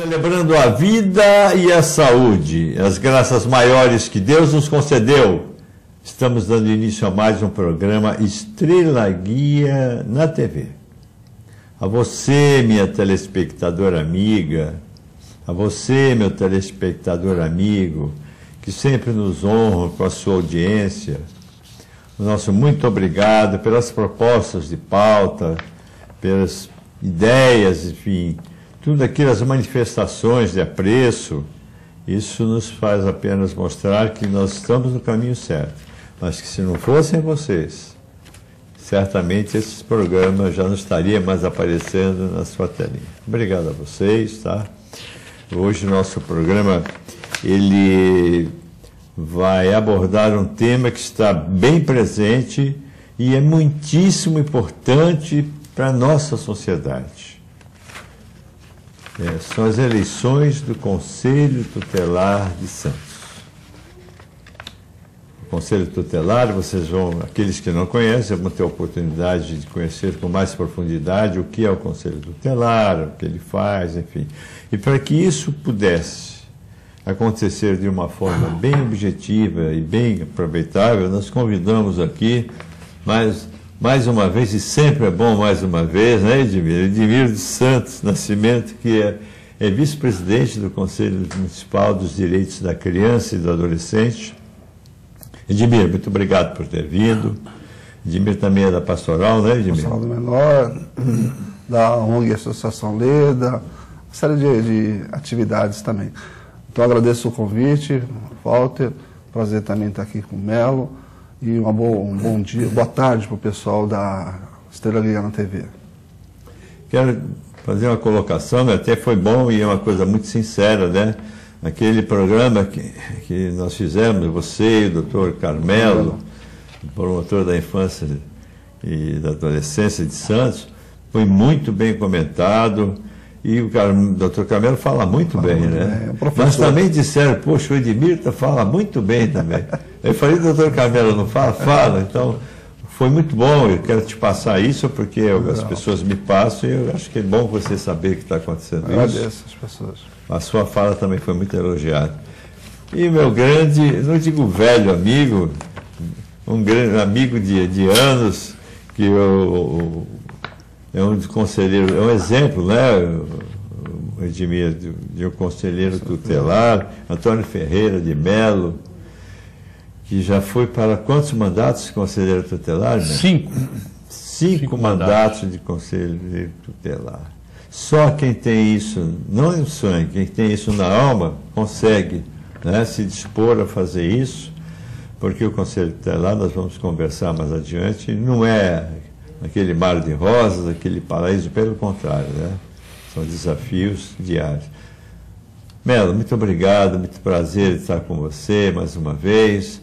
Celebrando a vida e a saúde, as graças maiores que Deus nos concedeu, estamos dando início a mais um programa Estrela Guia na TV. A você, minha telespectadora amiga, a você, meu telespectador amigo, que sempre nos honra com a sua audiência, o nosso muito obrigado pelas propostas de pauta, pelas ideias, enfim, tudo aquilo, as manifestações de apreço. Isso nos faz apenas mostrar que nós estamos no caminho certo, mas que se não fossem vocês, certamente esses programas já não estariam mais aparecendo na sua telinha. Obrigado a vocês, tá? Hoje o nosso programa, ele vai abordar um tema que está bem presente e é muitíssimo importante para a nossa sociedade. São as eleições do Conselho Tutelar de Santos. O Conselho Tutelar, vocês vão, aqueles que não conhecem, vão ter a oportunidade de conhecer com mais profundidade o que é o Conselho Tutelar, o que ele faz, enfim. E para que isso pudesse acontecer de uma forma bem objetiva e bem aproveitável, nós convidamos aqui mais uma vez, e sempre é bom mais uma vez, né, Edmir? Edmir dos Santos Nascimento, que é vice-presidente do Conselho Municipal dos Direitos da Criança e do Adolescente. Edmir, muito obrigado por ter vindo. Edmir também é da Pastoral, né, Edmir? Pastoral do Menor, da ONG Associação Leda, uma série de atividades também. Então agradeço o convite, Walter, prazer também estar aqui com o Melo. E um bom dia, boa tarde para o pessoal da Estrela Guia na TV. Quero fazer uma colocação, né? Até foi bom e é uma coisa muito sincera, né? Aquele programa que nós fizemos, você e o doutor Carmelo, promotor da infância e da adolescência de Santos, foi muito bem comentado. E o doutor Carmelo fala muito bem, né? Mas também disseram, poxa, o Edmir fala muito bem também. Eu falei, doutor Carmelo, não fala? Fala. Então, foi muito bom. Eu quero te passar isso, porque as pessoas me passam e eu acho que é bom você saber que está acontecendo isso. Agradeço as pessoas. A sua fala também foi muito elogiada. E meu grande, não digo velho amigo, um grande amigo de anos, que eu... É um conselheiro, é um exemplo, né, o Edmir, de um conselheiro tutelar, Antônio Ferreira de Melo, que já foi para quantos mandatos de conselheiro tutelar? Né? 5. 5 mandatos de conselheiro tutelar. Só quem tem isso, não no sangue, quem tem isso na alma, consegue, né, se dispor a fazer isso, porque o conselho tutelar, nós vamos conversar mais adiante, não é aquele mar de rosas, aquele paraíso, pelo contrário, né? São desafios diários. Melo, muito obrigado, muito prazer estar com você mais uma vez.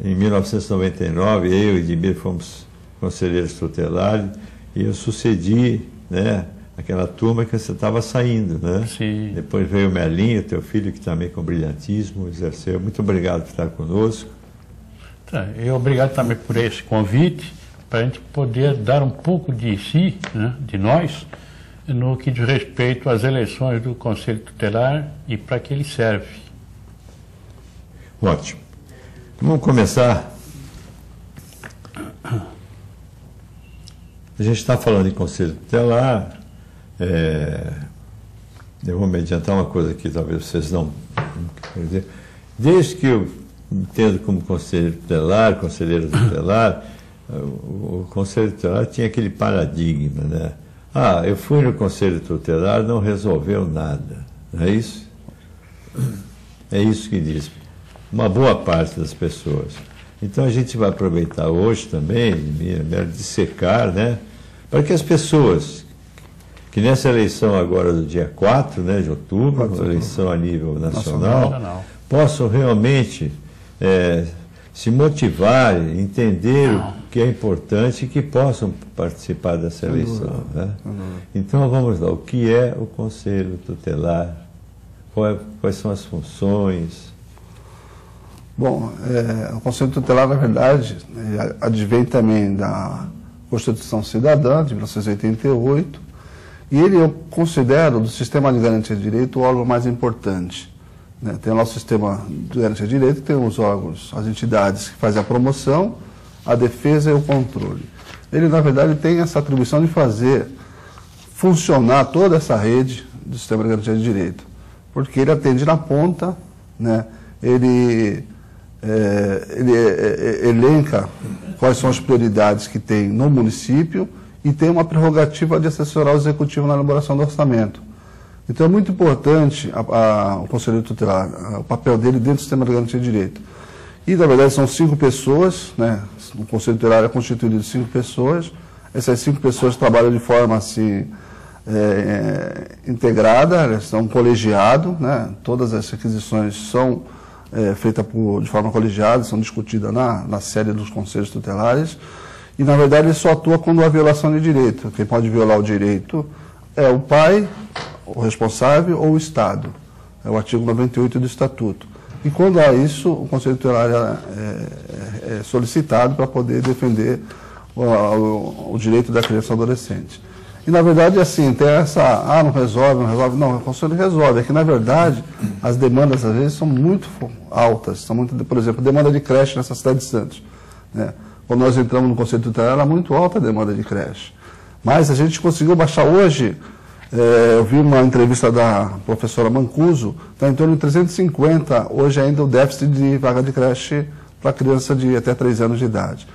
Em 1999, eu e Edmir fomos conselheiros tutelares e eu sucedi, né, aquela turma que você estava saindo, né? Sim. Depois veio o Melinho, teu filho, que também com brilhantismo exerceu. Muito obrigado por estar conosco. E obrigado também por esse convite, para a gente poder dar um pouco de si, né, de nós, no que diz respeito às eleições do Conselho Tutelar e para que ele serve. Ótimo. Vamos começar. A gente está falando em Conselho Tutelar. Eu vou me adiantar uma coisa que talvez vocês não quer dizer. Desde que eu entendo como conselheiro tutelar, o Conselho Tutelar tinha aquele paradigma, né? Eu fui no Conselho Tutelar, não resolveu nada. Não é isso? É isso que diz uma boa parte das pessoas. Então a gente vai aproveitar hoje também, de dissecar, né? Para que as pessoas, que nessa eleição agora do dia 4, né, de outubro, eleição a nível nacional, possam realmente se motivar, entender o que é importante e que possam participar dessa eleição. Né? Então vamos lá, o que é o Conselho Tutelar? Quais são as funções? Bom, o Conselho Tutelar, na verdade, advém também da Constituição Cidadã, de 1988, E ele, eu considero, do sistema de garantia de direito, o órgão mais importante. Né? Tem o nosso sistema de garantia de direito, tem os órgãos, as entidades que fazem a promoção, a defesa e o controle. Ele, na verdade, tem essa atribuição de fazer funcionar toda essa rede do sistema de garantia de direito, porque ele atende na ponta, né? Ele elenca quais são as prioridades que tem no município e tem uma prerrogativa de assessorar o executivo na elaboração do orçamento. Então é muito importante o Conselho Tutelar, o papel dele dentro do sistema de garantia de direito. E, na verdade, são 5 pessoas, né? O Conselho Tutelar é constituído de 5 pessoas. Essas 5 pessoas trabalham de forma assim, integrada, elas são colegiado, né? Todas as requisições são feitas de forma colegiada, são discutidas na sede dos Conselhos Tutelares. E, na verdade, ele só atua quando há violação de direito. Quem pode violar o direito é o pai, o responsável ou o Estado. É o artigo 98 do Estatuto. E quando há isso, o Conselho Tutelar é solicitado para poder defender o direito da criança e adolescente. E, na verdade, assim, tem essa, não resolve. Não, o Conselho resolve. É que, na verdade, as demandas, às vezes, são muito altas. Por exemplo, demanda de creche nessa cidade de Santos, né? Quando nós entramos no Conselho Tutelar, era muito alta a demanda de creche. Mas a gente conseguiu baixar hoje, eu vi uma entrevista da professora Mancuso, está em torno de 350, hoje ainda o déficit de vaga de creche para criança de até 3 anos de idade.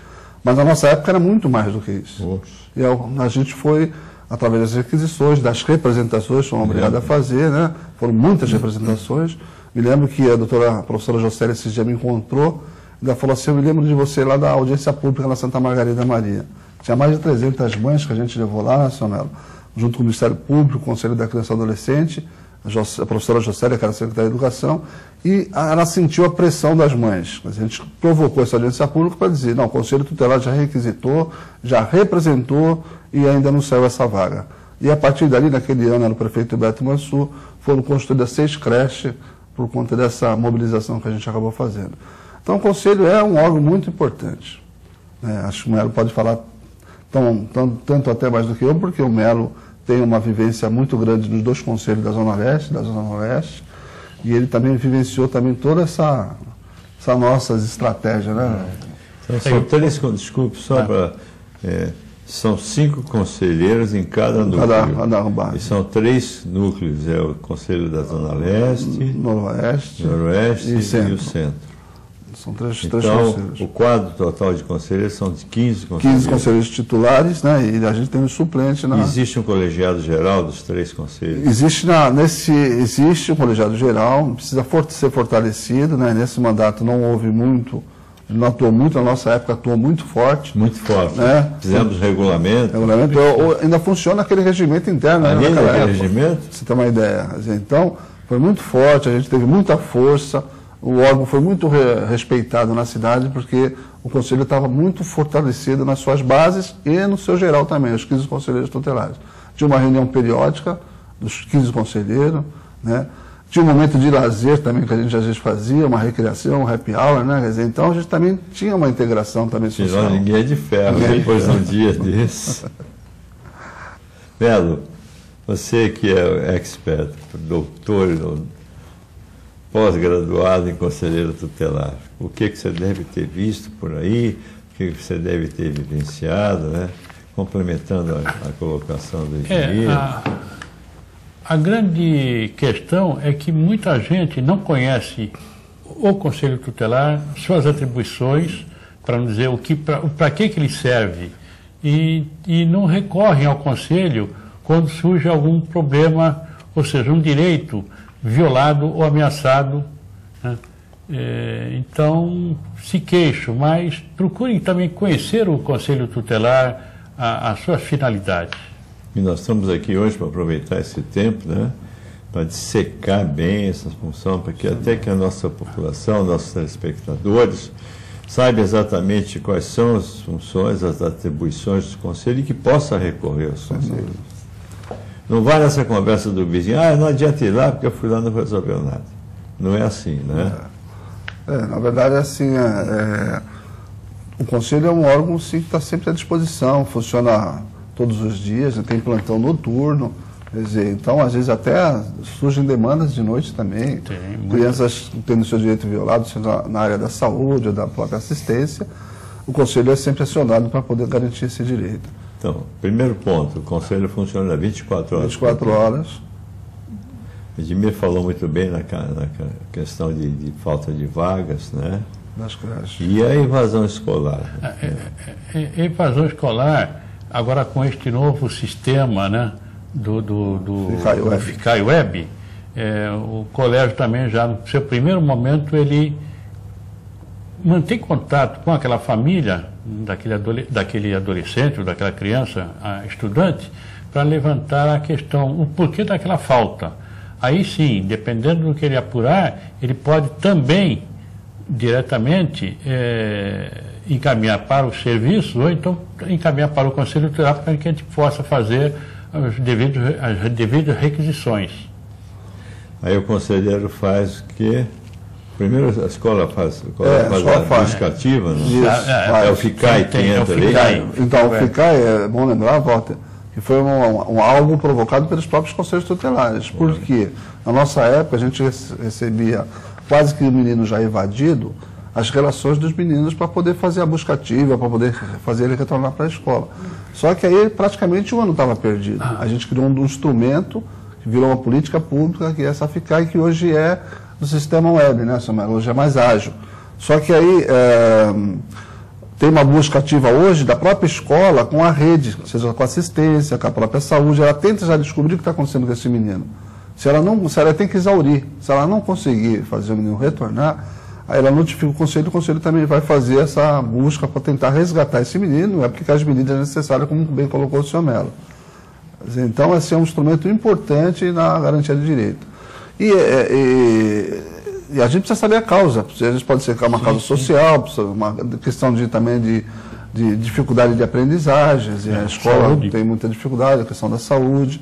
Mas na nossa época era muito mais do que isso. Oxe. E a gente foi, através das requisições, das representações, fomos obrigados a fazer, né? Foram muitas representações. Me lembro que a professora Jocélia esses dias me encontrou, ainda falou assim: eu me lembro de você lá da audiência pública na Santa Margarida Maria. Tinha mais de 300 mães que a gente levou lá, nacional, junto com o Ministério Público, o Conselho da Criança e Adolescente, a professora Jocélia, que era a secretária de Educação, e ela sentiu a pressão das mães. A gente provocou essa audiência pública para dizer: não, o Conselho Tutelar já requisitou, já representou e ainda não saiu essa vaga. E a partir dali, naquele ano, era o prefeito Beto Mansur, foram construídas 6 creches por conta dessa mobilização que a gente acabou fazendo. Então, o Conselho é um órgão muito importante. Acho que o Melo pode falar tanto até mais do que eu, porque o Melo tem uma vivência muito grande nos 2 conselhos da Zona Leste, da Zona Oeste, e ele também vivenciou também toda essa nossas estratégias, né? Então, são 3, desculpe, só para... são 5 conselheiros em cada núcleo. E são 3 núcleos, é o Conselho da Zona Leste, Noroeste e o Centro. São 3 então, conselheiros. O quadro total de conselheiros são de 15 conselheiros. 15 conselheiros titulares, né? E a gente tem um suplente. Existe um colegiado geral dos 3 conselhos? Existe um colegiado geral, precisa ser fortalecido, né? Nesse mandato não houve muito, ele não atuou muito, na nossa época atuou muito forte. Muito forte. Né? Fizemos regulamento. Ainda funciona aquele regimento interno. Ainda aquele regimento? Pra você ter uma ideia. Então, foi muito forte, a gente teve muita força. O órgão foi muito respeitado na cidade, porque o Conselho estava muito fortalecido nas suas bases e no seu geral também, os 15 conselheiros tutelares. Tinha uma reunião periódica dos 15 conselheiros, né? Tinha um momento de lazer também que a gente às vezes fazia, uma recreação, um happy hour, né? Quer dizer, então a gente também tinha uma integração também social. Ninguém é de ferro, depois de um dia desse. Melo, você que é expert, doutor, pós-graduado em conselheiro tutelar, o que você deve ter visto por aí, o que você deve ter vivenciado, né? Complementando a colocação do engenheiro. A grande questão é que muita gente não conhece o Conselho Tutelar, suas atribuições, para não dizer para que ele serve, e não recorrem ao Conselho quando surge algum problema, ou seja, um direito violado ou ameaçado, né? Então se queixam, mas procurem também conhecer o Conselho Tutelar, a sua finalidade. E nós estamos aqui hoje para aproveitar esse tempo, né, para dissecar bem essa função, para que até que a nossa população, nossos telespectadores, saiba exatamente quais são as funções, as atribuições do Conselho e que possa recorrer aos conselhos. Não vai nessa conversa do vizinho: não adianta ir lá porque eu fui lá e não resolveu nada. Não é assim, né? Na verdade, assim, o Conselho é um órgão sim, que está sempre à disposição, funciona todos os dias, tem plantão noturno, quer dizer, então às vezes até surgem demandas de noite também, crianças tendo seu direito violado, seja na área da saúde ou da própria assistência, o Conselho é sempre acionado para poder garantir esse direito. Então, primeiro ponto, o Conselho funciona 24 horas. 24 horas. Edmir falou muito bem na questão de falta de vagas, né? Das creches. E a evasão escolar? Evasão escolar, agora com este novo sistema, né, do Ficai Web, o colégio também já, no seu primeiro momento, ele mantém contato com aquela família, daquele adolescente ou daquela criança, estudante, para levantar a questão, o porquê daquela falta. Aí sim, dependendo do que ele apurar, ele pode também diretamente encaminhar para os serviços ou então encaminhar para o Conselho Tutelar para que a gente possa fazer as devidas requisições. Aí o conselheiro faz o quê? Primeiro a escola faz a buscativa, não? É o FICAI que entra ali. Então, o FICAI, é bom lembrar, Walter, que foi algo provocado pelos próprios conselhos tutelares. Porque na nossa época a gente recebia quase que o menino já evadido as relações dos meninos para poder fazer a buscativa, para poder fazer ele retornar para a escola. Só que aí praticamente o ano estava perdido. A gente criou um instrumento que virou uma política pública, que é essa FICAI, que hoje é do sistema web, né, Samuel? Hoje é mais ágil. Só que aí tem uma busca ativa hoje da própria escola com a rede, seja com a assistência, com a própria saúde. Ela tenta já descobrir o que está acontecendo com esse menino. Se ela tem que exaurir, se ela não conseguir fazer o menino retornar, aí ela notifica o conselho também vai fazer essa busca para tentar resgatar esse menino e aplicar as medidas necessárias, como bem colocou o senhor Melo. Então, esse é um instrumento importante na garantia de direito. E a gente precisa saber a causa. Às vezes pode ser uma causa social, uma questão também de dificuldade de aprendizagens, e a escola tem muita dificuldade, a questão da saúde.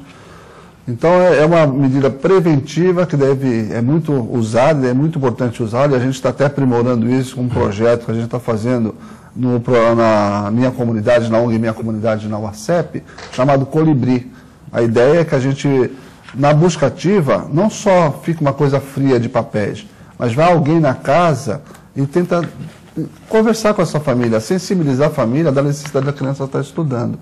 Então, é uma medida preventiva que é muito usada, é muito importante usada, e a gente está até aprimorando isso com um projeto que a gente está fazendo na minha comunidade, na ONG Minha Comunidade, na UACEP, chamado Colibri. A ideia é que a gente, na busca ativa, não só fica uma coisa fria de papéis, mas vai alguém na casa e tenta conversar com essa família, sensibilizar a família da necessidade da criança estar estudando.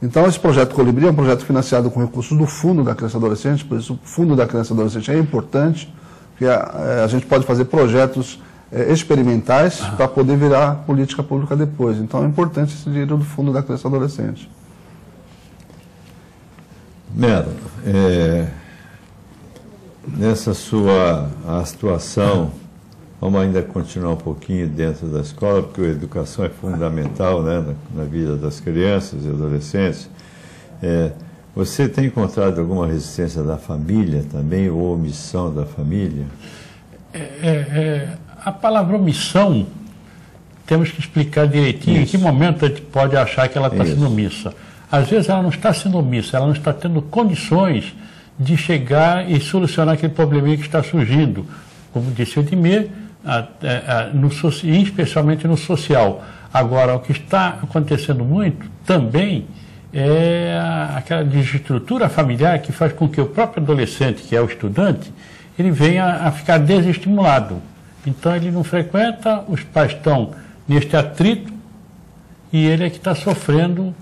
Então, esse projeto Colibri é um projeto financiado com recursos do Fundo da Criança e Adolescente, por isso o Fundo da Criança e Adolescente é importante, porque a gente pode fazer projetos experimentais para poder virar política pública depois. Então, é importante esse dinheiro do Fundo da Criança e Adolescente. Melo, nessa sua situação, vamos ainda continuar um pouquinho dentro da escola, porque a educação é fundamental, né, na vida das crianças e adolescentes. Você tem encontrado alguma resistência da família também, ou omissão da família? A palavra omissão, temos que explicar direitinho em que momento a gente pode achar que ela está sendo omissa. Às vezes ela não está sendo omissa, ela não está tendo condições de chegar e solucionar aquele probleminha que está surgindo. Como disse o Edmir, especialmente no social. Agora, o que está acontecendo muito também é aquela desestrutura familiar que faz com que o próprio adolescente, que é o estudante, ele venha a ficar desestimulado. Então, ele não frequenta, os pais estão neste atrito e ele é que está sofrendo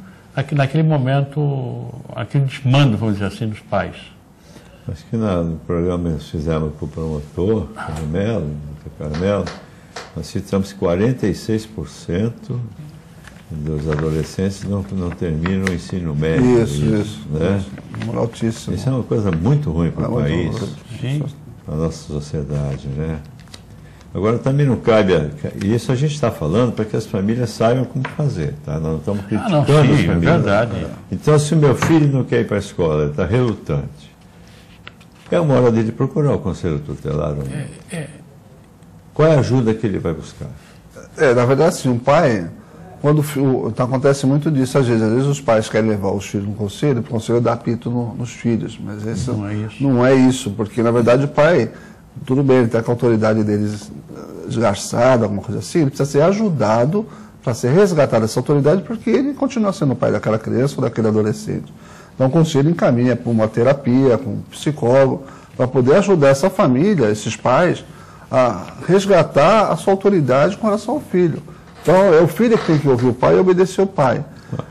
naquele momento, aquele desmando, vamos dizer assim, dos pais. Acho que no programa que fizemos para o promotor, Carmelo, nós citamos que 46% dos adolescentes não terminam o ensino médio. Isso. Né? Altíssimo. Isso é uma coisa muito ruim para o país, para a nossa sociedade, né? Agora também não cabe, isso a gente está falando para que as famílias saibam como fazer, tá? Nós não estamos criticando as famílias. É verdade. Então, se o meu filho não quer ir para a escola, ele está relutante, é uma hora dele procurar o Conselho Tutelar. Qual é a ajuda que ele vai buscar? Na verdade, sim, um pai, acontece muito disso, às vezes os pais querem levar os filhos no conselho, para o conselho dar apito nos filhos, mas esse não é isso, porque na verdade o pai, tudo bem, ele está com a autoridade deles esgarçada, alguma coisa assim, ele precisa ser ajudado para ser resgatada essa autoridade, porque ele continua sendo o pai daquela criança ou daquele adolescente. Então o conselho encaminha para uma terapia, com um psicólogo, para poder ajudar essa família, esses pais, a resgatar a sua autoridade com relação ao filho. Então é o filho que tem que ouvir o pai e obedecer o pai.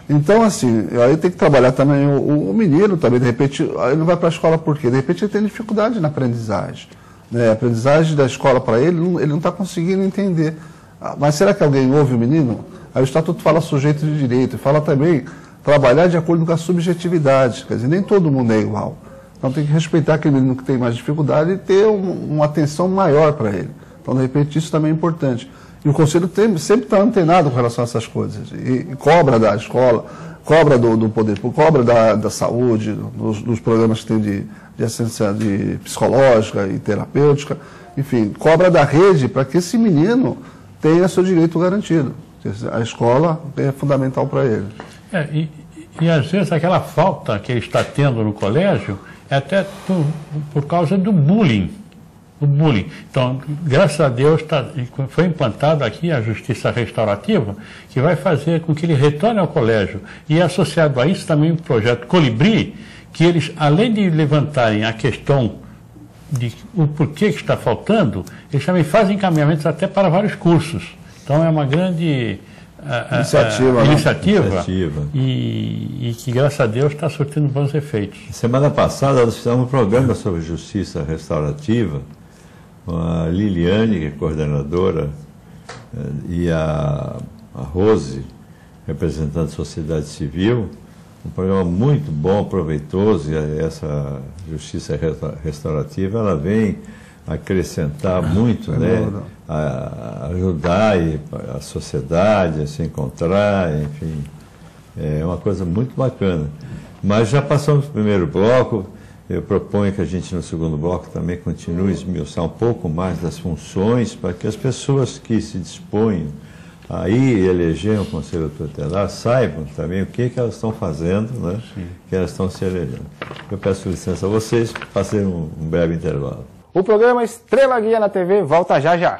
Então, assim, aí tem que trabalhar também o menino também, de repente, ele não vai para a escola por quê? De repente ele tem dificuldade na aprendizagem. Né? A aprendizagem da escola para ele não está conseguindo entender. Mas será que alguém ouve o menino? Aí o Estatuto fala sujeito de direito, fala também trabalhar de acordo com a subjetividade, quer dizer, nem todo mundo é igual. Então tem que respeitar aquele menino que tem mais dificuldade e ter uma atenção maior para ele. Então, de repente, isso também é importante. E o Conselho sempre está antenado com relação a essas coisas. E cobra da escola, cobra do poder público, cobra da saúde, dos programas que tem de assistência psicológica e terapêutica, enfim, cobra da rede para que esse menino tenha seu direito garantido. A escola é fundamental para ele. E às vezes aquela falta que ele está tendo no colégio é até por causa do bullying. O bullying. Então, graças a Deus, foi implantado aqui a justiça restaurativa, que vai fazer com que ele retorne ao colégio. E é associado a isso também o projeto Colibri, que eles, além de levantarem a questão de o porquê que está faltando, eles também fazem encaminhamentos até para vários cursos. Então, é uma grande iniciativa. E que, graças a Deus, está surtindo bons efeitos. Semana passada, nós fizemos um programa sobre justiça restaurativa, com a Liliane, que é coordenadora, e a Rose, representante da sociedade civil. Um programa muito bom, proveitoso, e essa justiça restaurativa, ela vem acrescentar muito, né? A ajudar a sociedade a se encontrar, enfim, é uma coisa muito bacana. Mas já passamos do primeiro bloco, eu proponho que a gente no segundo bloco também continue a esmiuçar um pouco mais das funções, para que as pessoas que se dispõem a ir eleger um conselho tutelar saibam também o que elas estão fazendo, né? Que elas estão se elegendo. Eu peço licença a vocês para fazer um breve intervalo. O programa Estrela Guia na TV volta já já.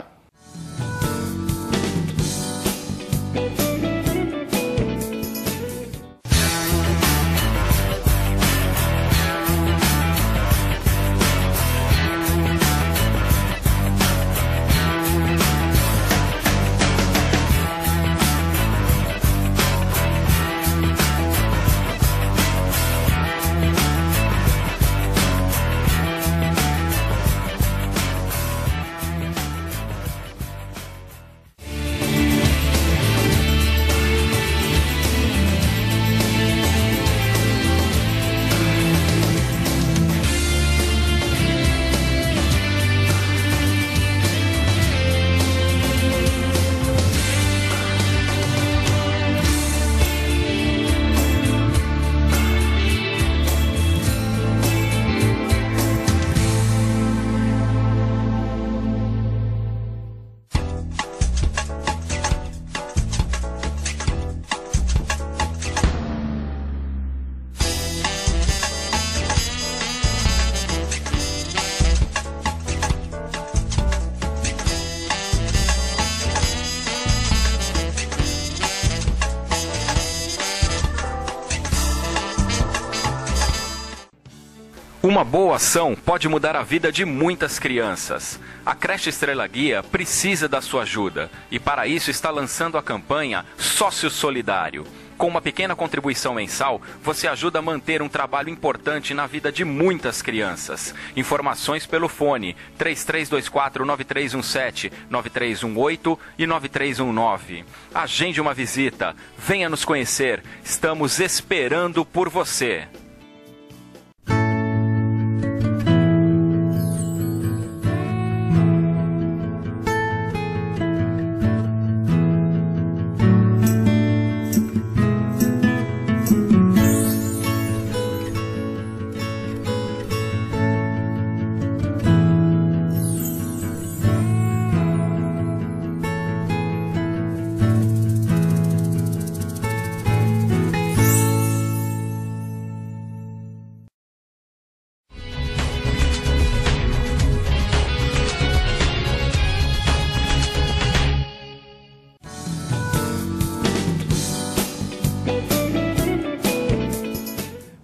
Uma boa ação pode mudar a vida de muitas crianças. A creche Estrela Guia precisa da sua ajuda e para isso está lançando a campanha Sócio Solidário. Com uma pequena contribuição mensal, você ajuda a manter um trabalho importante na vida de muitas crianças. Informações pelo fone 3324-9317, 9318 e 9319. Agende uma visita, venha nos conhecer, estamos esperando por você.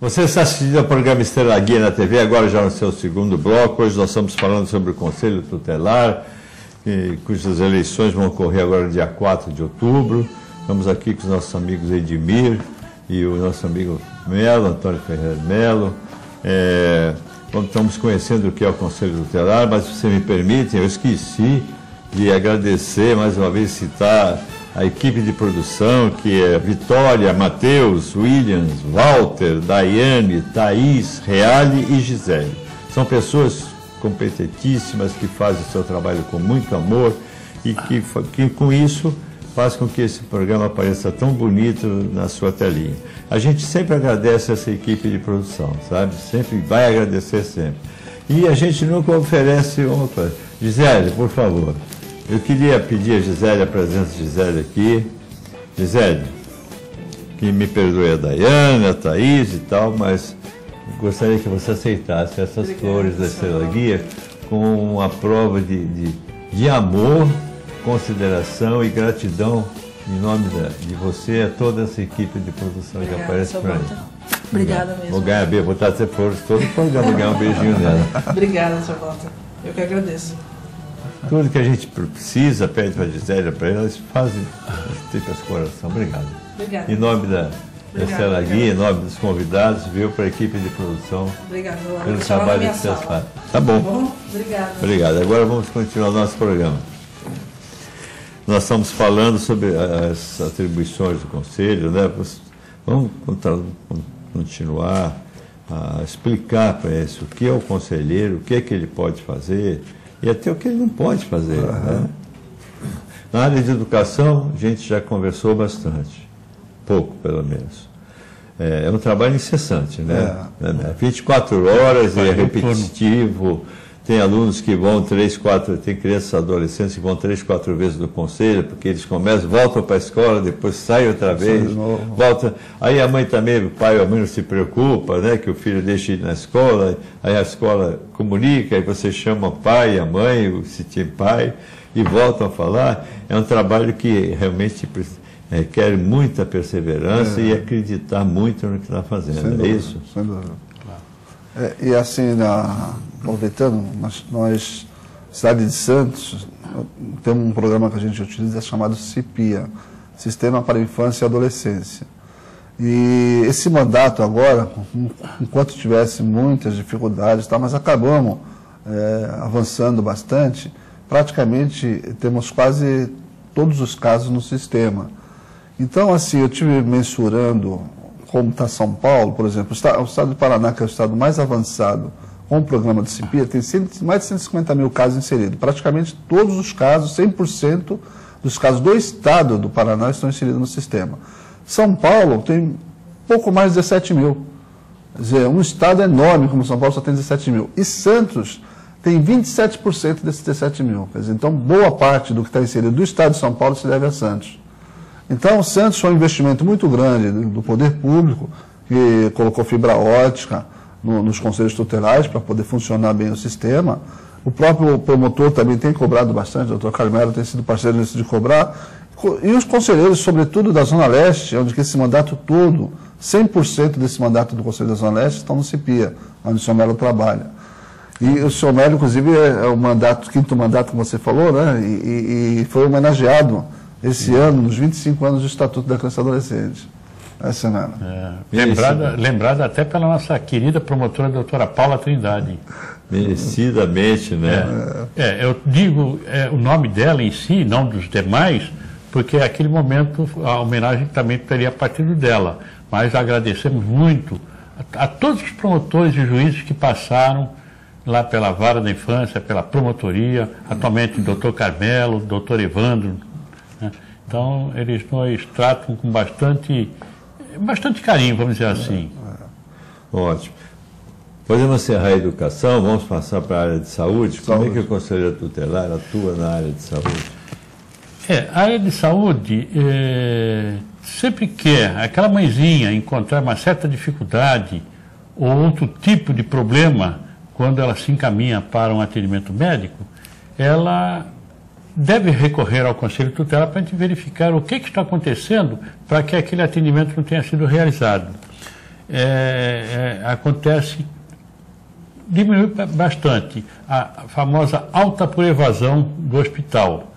Você está assistindo ao programa Estrela Guia na TV, agora já no seu segundo bloco. Hoje nós estamos falando sobre o Conselho Tutelar, cujas eleições vão ocorrer agora no dia 4 de outubro. Estamos aqui com os nossos amigos Edmir e o nosso amigo Melo, Antônio Ferreira Melo. Estamos conhecendo o que é o Conselho Tutelar, mas se me permitem, eu esqueci de agradecer, mais uma vez, citar a equipe de produção, que é Vitória, Matheus, Williams, Walter, Daiane, Thaís, Reale e Gisele. São pessoas competentíssimas que fazem o seu trabalho com muito amor e que com isso faz com que esse programa apareça tão bonito na sua telinha. A gente sempre agradece essa equipe de produção, sabe? Sempre vai agradecer sempre. E a gente nunca oferece uma coisa. Gisele, por favor. Eu queria pedir a Gisele, a presença de Gisele aqui. Gisele, que me perdoe a Daiane, a Thaís e tal, mas gostaria que você aceitasse essas flores da Estrela Guia com uma prova de amor, consideração e gratidão em nome de você, a toda essa equipe de produção que aparece para mim. Obrigada mesmo. Vou ganhar beijo, vou estar de flores todo o programa, ganhar um beijinho nela. Obrigada, Sr. Walter. Eu que agradeço. Tudo que a gente precisa, pede para a Gisele, para elas fazem, tem para esse coração. Obrigado. Obrigada. Em nome da Estrela Guia, em nome dos convidados, viu, para a equipe de produção. Obrigada. Pelo trabalho que vocês fazem. Tá bom. Obrigada. Obrigado. Agora vamos continuar o nosso programa. Nós estamos falando sobre as atribuições do Conselho, né? Vamos continuar a explicar para isso o que é o conselheiro, o que é que ele pode fazer e até o que ele não pode fazer. Né? Na área de educação, a gente já conversou bastante, pouco pelo menos. É um trabalho incessante, né? 24 horas, é repetitivo. Tem alunos que vão 3, 4, tem crianças adolescentes que vão 3, 4 vezes no conselho, porque eles começam, voltam para a escola, depois saem outra vez, voltam. Aí a mãe também, o pai ou a mãe não se preocupa, né, que o filho deixa ir na escola, aí a escola comunica, aí você chama o pai, a mãe, se tem pai, e voltam a falar. É um trabalho que realmente requer muita perseverança e acreditar muito no que está fazendo, é isso? Sem dúvida. E assim, aproveitando, nós, cidade de Santos, temos um programa que a gente utiliza chamado CIPIA, Sistema para Infância e Adolescência. E esse mandato agora, enquanto tivesse muitas dificuldades, mas acabamos avançando bastante, praticamente temos quase todos os casos no sistema. Então, assim, eu estive mensurando como está São Paulo, por exemplo, o estado do Paraná, que é o estado mais avançado com o programa do CIPIA, tem mais de 150 mil casos inseridos. Praticamente todos os casos, 100% dos casos do estado do Paraná estão inseridos no sistema. São Paulo tem pouco mais de 17 mil. Quer dizer, um estado enorme como São Paulo só tem 17 mil. E Santos tem 27% desses 17 mil. Quer dizer, então, boa parte do que está inserido do estado de São Paulo se deve a Santos. Então, o Santos foi um investimento muito grande do poder público, que colocou fibra ótica nos conselhos tutelares para poder funcionar bem o sistema. O próprio promotor também tem cobrado bastante, o doutor Carmelo tem sido parceiro nisso de cobrar. E os conselheiros, sobretudo da Zona Leste, onde que esse mandato todo, 100% desse mandato do Conselho da Zona Leste estão no CIPIA, onde o senhor Melo trabalha. E o senhor Melo, inclusive, é o quinto mandato, como você falou, né? E foi homenageado esse ano, nos 25 anos do Estatuto da Criança e Adolescente. Essa semana. Lembrada até pela nossa querida promotora, doutora Paula Trindade. Merecidamente, né? Eu digo o nome dela em si, não dos demais, porque naquele momento a homenagem também teria partido dela. Mas agradecemos muito a todos os promotores e juízes que passaram lá pela Vara da Infância, pela promotoria, atualmente o doutor Carmelo, o doutor Evandro. Então, eles nos tratam com bastante carinho, vamos dizer assim. Ótimo. Podemos encerrar a educação, vamos passar para a área de saúde. Como é que o conselheiro tutelar atua na área de saúde? A área de saúde, sempre quer aquela mãezinha encontrar uma certa dificuldade ou outro tipo de problema, quando ela se encaminha para um atendimento médico, ela deve recorrer ao Conselho Tutelar para a gente verificar o que está acontecendo para que aquele atendimento não tenha sido realizado. diminui bastante a famosa alta por evasão do hospital.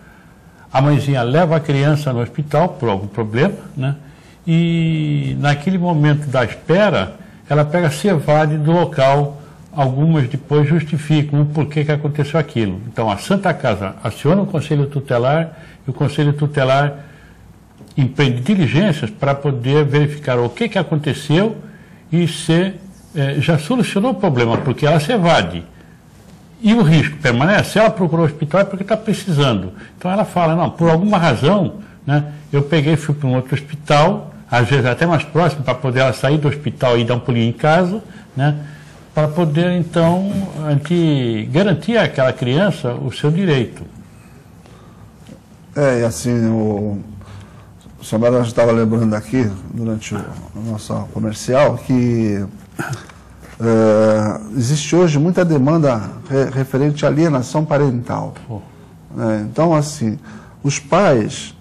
A mãezinha leva a criança no hospital por algum problema, né? E naquele momento da espera, ela pega, se evade do local. Algumas depois justificam o porquê que aconteceu aquilo. Então a Santa Casa aciona o Conselho Tutelar e o Conselho Tutelar empreende diligências para poder verificar o que aconteceu e se já solucionou o problema, porque ela se evade. E o risco permanece. Se ela procurou o hospital é porque está precisando. Então ela fala, não, por alguma razão, né, eu peguei e fui para um outro hospital, às vezes até mais próximo, para poder ela sair do hospital e dar um pulinho em casa, né, para poder, então, garantir àquela criança o seu direito. E assim, o senhor estava lembrando aqui, durante o nosso comercial, que existe hoje muita demanda referente à alienação parental. Então, assim, os pais,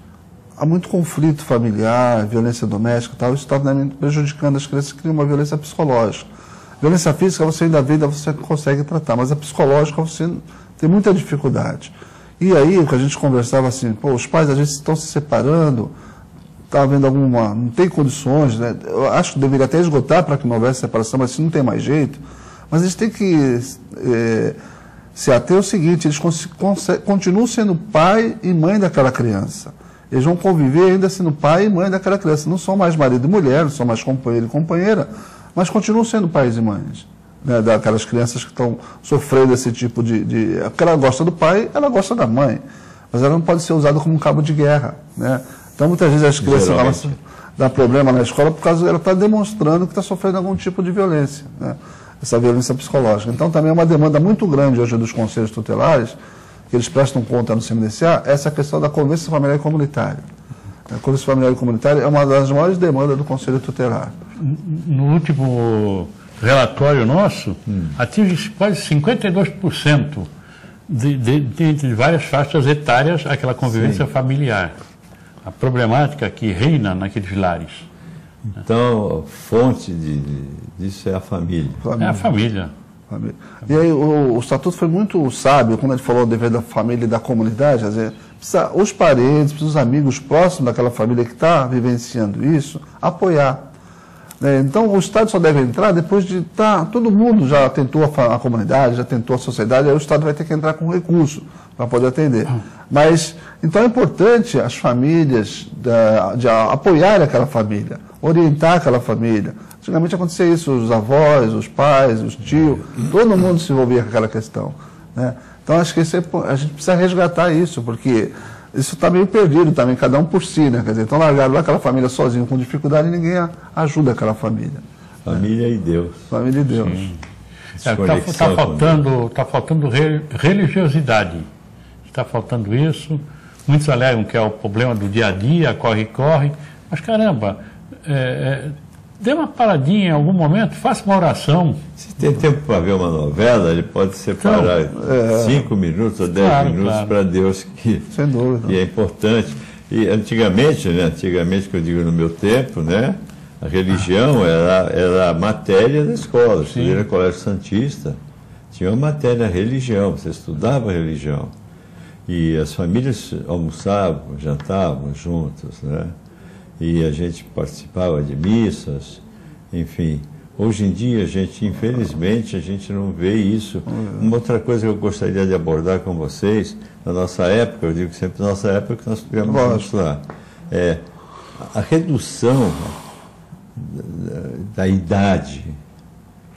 há muito conflito familiar, violência doméstica e tal, isso está prejudicando as crianças, cria uma violência psicológica. Violência física você ainda vê, você consegue tratar, mas a psicológica você tem muita dificuldade. E aí, o que a gente conversava assim, os pais às vezes estão se separando, está havendo não tem condições, né? Eu acho que deveria até esgotar para que não houvesse separação, mas se não tem mais jeito. Mas eles têm que se ater ao seguinte, eles continuam sendo pai e mãe daquela criança. Eles vão conviver ainda sendo pai e mãe daquela criança. Não são mais marido e mulher, não são mais companheiro e companheira, mas continuam sendo pais e mães, né, daquelas crianças que estão sofrendo esse tipo porque ela gosta do pai, ela gosta da mãe, mas ela não pode ser usada como um cabo de guerra, né? Então muitas vezes as crianças dão problema na escola por causa ela está demonstrando que está sofrendo algum tipo de violência, né? Essa violência psicológica. Então também é uma demanda muito grande hoje dos conselhos tutelares, que eles prestam conta no CMDCA, essa questão da convivência familiar e comunitária. A convivência familiar e comunitária é uma das maiores demandas do Conselho Tutelar. No último relatório nosso, atinge quase 52% de várias faixas etárias aquela convivência familiar. A problemática que reina naqueles lares. Então, a fonte disso é a família. É a família. E aí o Estatuto foi muito sábio, quando ele falou do dever da família e da comunidade, quer dizer, os parentes, os amigos próximos daquela família que está vivenciando isso, apoiar. Então o Estado só deve entrar depois de todo mundo já tentou a comunidade, já tentou a sociedade, aí o Estado vai ter que entrar com recurso para poder atender. Mas, então é importante as famílias de apoiar aquela família, orientar aquela família. Antigamente acontecia isso, os avós, os pais, os tios, todo mundo se envolvia com aquela questão, né? Então acho que a gente precisa resgatar isso, porque isso está meio perdido também, cada um por si, né? Quer dizer, então largaram lá aquela família sozinho com dificuldade e ninguém ajuda aquela família. Família e Deus. Família e Deus. Está faltando religiosidade. Está faltando isso. Muitos alegam que é o problema do dia a dia, corre. Mas caramba, dê uma paradinha em algum momento, faça uma oração. Se tem tempo para ver uma novela, ele pode separar 5 minutos ou 10 minutos para Deus, sem dúvida. Que é importante. E antigamente, que eu digo no meu tempo, né, a religião era a matéria da escola. Eu estudei no Colégio Santista, tinha uma matéria religião, você estudava religião. E as famílias almoçavam, jantavam juntas, né? E a gente participava de missas, enfim. Hoje em dia, infelizmente, a gente não vê isso. Uma outra coisa que eu gostaria de abordar com vocês, na nossa época, eu digo sempre na nossa época que nós tivemos lá, a redução da idade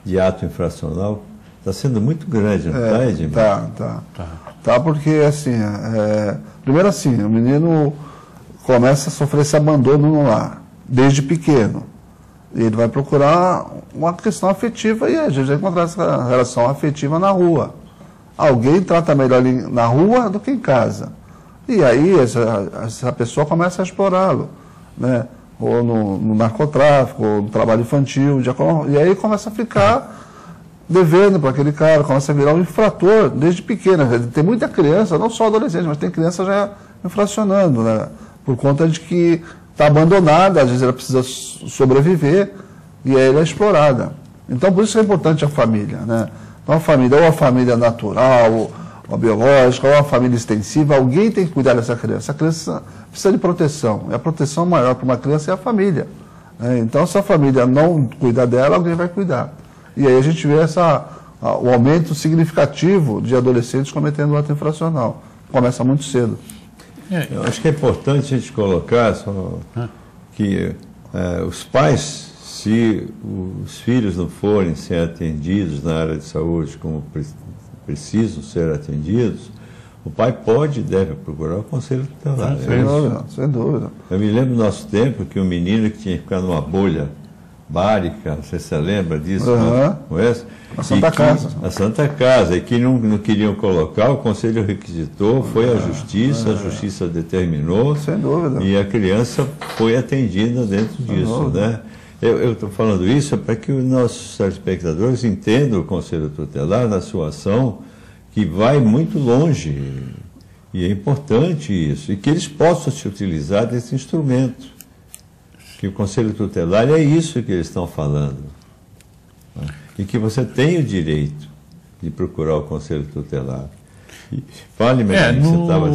de ato infracional está sendo muito grande, não está, Edmar? Tá, porque assim, primeiro assim, o menino começa a sofrer esse abandono no lar, desde pequeno. E ele vai procurar uma questão afetiva e a gente vai encontrar essa relação afetiva na rua. Alguém trata melhor na rua do que em casa. E aí essa pessoa começa a explorá-lo, né? Ou no narcotráfico, ou no trabalho infantil, e aí começa a ficar devendo para aquele cara, começa a virar um infrator desde pequeno. Tem muita criança, não só adolescente, mas tem criança já infracionando, né? Por conta de que está abandonada, às vezes ela precisa sobreviver, e aí ela é explorada. Então, por isso que é importante a família, né? Então, a família, ou a família natural, ou a biológica, ou a família extensiva, alguém tem que cuidar dessa criança. A criança precisa de proteção, e a proteção maior para uma criança é a família, né? Então, se a família não cuidar dela, alguém vai cuidar. E aí a gente vê o aumento significativo de adolescentes cometendo ato infracional. Começa muito cedo. Eu acho que é importante a gente colocar que os pais, se os filhos não forem ser atendidos na área de saúde como precisam ser atendidos, o pai pode e deve procurar o conselho tutelar. Sem dúvida. Eu me lembro do nosso tempo que um menino que tinha que ficar numa bolha bárica, não sei se você lembra disso, conhece? A Santa Casa. A Santa Casa, e que não queriam colocar, o conselho requisitou, foi à justiça, a justiça determinou. Sem dúvida. E a criança foi atendida dentro disso, né? Eu estou falando isso para que os nossos telespectadores entendam o conselho tutelar na sua ação, que vai muito longe, e é importante isso, e que eles possam se utilizar desse instrumento. Que o conselho tutelar é isso que eles estão falando. E que você tem o direito de procurar o conselho tutelar. Fale melhor que você estava...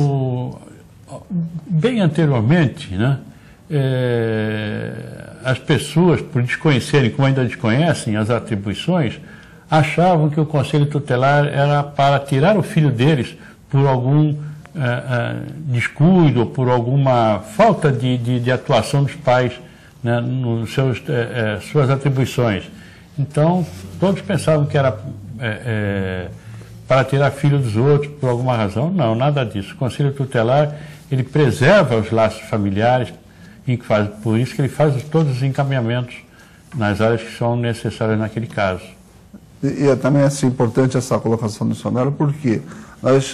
Bem anteriormente, né, as pessoas, por desconhecerem, como ainda desconhecem as atribuições, achavam que o conselho tutelar era para tirar o filho deles por algum descuido, ou por alguma falta de atuação dos pais, né, nos suas atribuições. Então, todos pensavam que era para tirar filho dos outros por alguma razão. Não, nada disso. O conselho tutelar, ele preserva os laços familiares, por isso que ele faz todos os encaminhamentos nas áreas que são necessárias naquele caso. E é também assim, importante essa colocação do dicionário, porque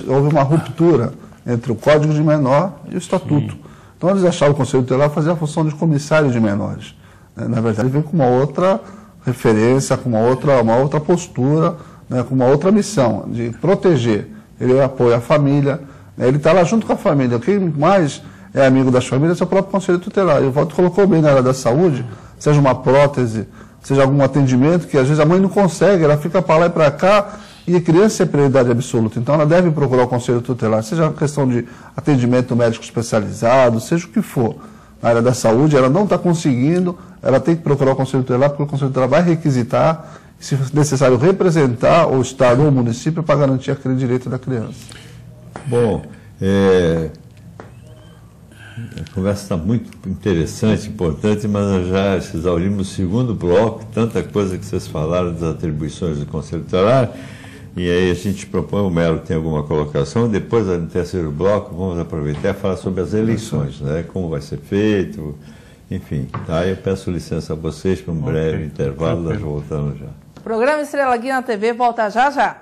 houve uma ruptura entre o Código de Menor e o Estatuto. Sim. Então, eles achavam que o Conselho Tutelar fazia a função de comissário de menores. Na verdade, ele vem com uma outra referência, com uma outra postura, né, com uma outra missão, de proteger. Ele apoia a família, né, ele está lá junto com a família. Quem mais é amigo das famílias é o próprio Conselho Tutelar. E o Walter colocou bem na área da saúde, seja uma prótese, seja algum atendimento, que às vezes a mãe não consegue, ela fica para lá e para cá, e a criança é prioridade absoluta. Então ela deve procurar o Conselho Tutelar, seja questão de atendimento médico especializado, seja o que for. Na área da saúde, ela não está conseguindo, ela tem que procurar o Conselho Tutelar, porque o Conselho Tutelar vai requisitar, se necessário, representar o Estado ou o município para garantir aquele direito da criança. Bom, a conversa está muito interessante, importante, mas nós já exaurimos o segundo bloco, tanta coisa que vocês falaram das atribuições do Conselho Tutelar, e aí a gente propõe, o Melo tem alguma colocação, depois no terceiro bloco vamos aproveitar e falar sobre as eleições, né? Como vai ser feito, enfim. Tá? Eu peço licença a vocês para um breve intervalo, nós voltamos já. O programa Estrela Guia na TV volta já já.